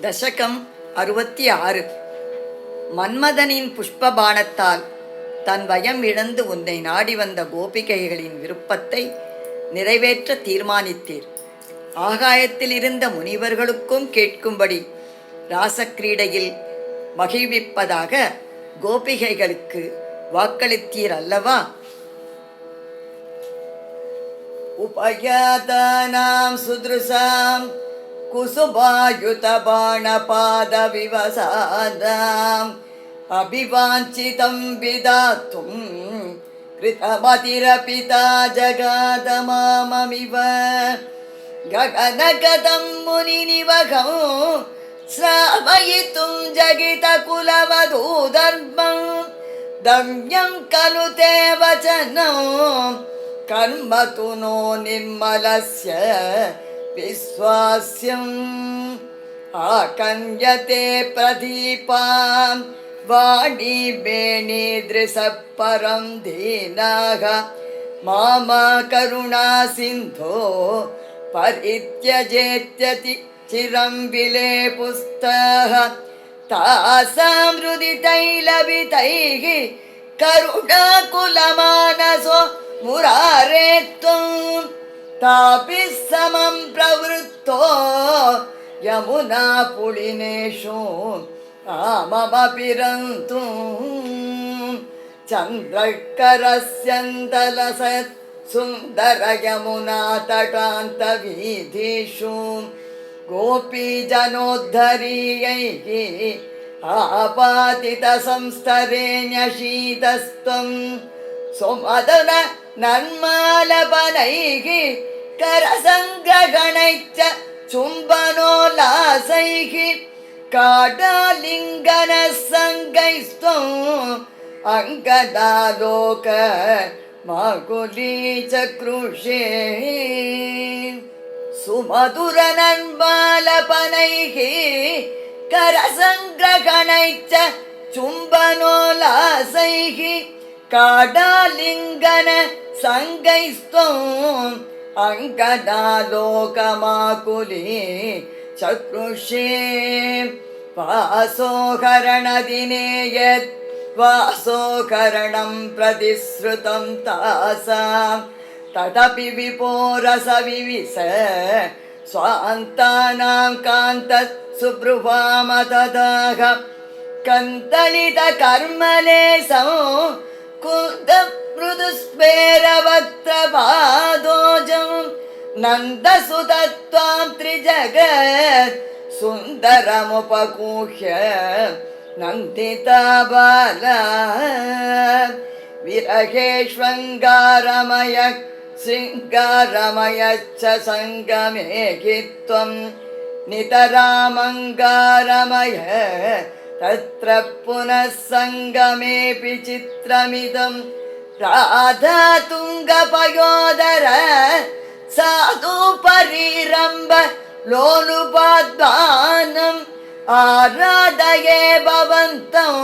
தசகம் 66. மன்மதனின் புஷ்பபாணத்தால் தன் வயம் இழந்து உன்னை நாடி வந்த கோபிகைகளின் விருப்பத்தை நிறைவேற்ற தீர்மானித்தீர். ஆகாயத்தில் இருந்த முனிவர்களுக்கும் கேட்கும்படி ராசக்கிரீடையில் மகிழ்விப்பதாக கோபிகைகளுக்கு வாக்களித்தீர் அல்லவா? உபயாதானாம் சுத்ருசாம் कुसुभायुतबाणपादविवसादाम् अभिवाञ्छितं विदातुं कृतमतिरपिता जगादमाममिव गगनगतं मुनिनिवहं श्रावयितुं जगितकुलवधूधर्मं दम्यं खलु ते वचनं कर्म तु नो निर्मलस्य विश्वास्यम् आकन्यते प्रदीपां वाणी बेणीदृशः परं दीनाः मामा करुणा सिन्धो परित्यजेत्यति चिरं विलेपुस्तः तासां हृदितैलवितैः करुणाकुलमानसो मुरारे त्वम् तापि समं प्रवृत्तो यमुना पुलिनेषु आममपि रन्तु चन्द्रकरस्यन्दलसत् सुन्दर यमुना तटान्तवीथीषु गोपीजनोद्धरीयैः आपातितसंस्तरेण्यशीतस्त्वं सुमदन नन्मालपनैः करसङ्ग्रगणैश्च चुम्बनोल्लासैः काडालिङ्गनसङ्गैस्त्वम् अङ्गदालोक माकुलीचक्रुषे सुमधुरनन्मालपनैः करसङ्ग्रगणैश्च चुम्बनोल्लासैः काडालिङ्गन सङ्गैस्त्वम् अङ्गदालोकमाकुली चक्रुषे वासोहरणदिने यद् वासोहरणं प्रतिश्रुतं तासां तदपि विपोरसविविश स्वान्तानां कान्तसुभ्रुवामतदाह कन्तलितकर्मलेशं कुन्दमृदुस्फेरवक्त्रपादोजं नन्दसुतत्वां त्रिजगत् सुन्दरमुपगूह्य नन्दिता बाला विरहेष्वङ्गारमय शृङ्गारमयश्च सङ्गमे त्वं नितरामङ्गारमय तत्र पुनः सङ्गमेऽपि चित्रमिदं राधा तुङ्गपयोदर साधु परिरम्भ लोलुपाद्वानम् आराधये भवन्तं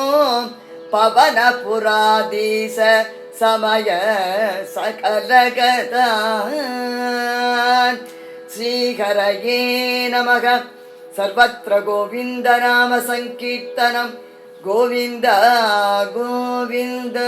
पवनपुराधीश समय सकलगतान् श्रीहरये नमः। सर्वत्र गोविन्दनाम संकीर्तनं गोविन्द गोविन्द।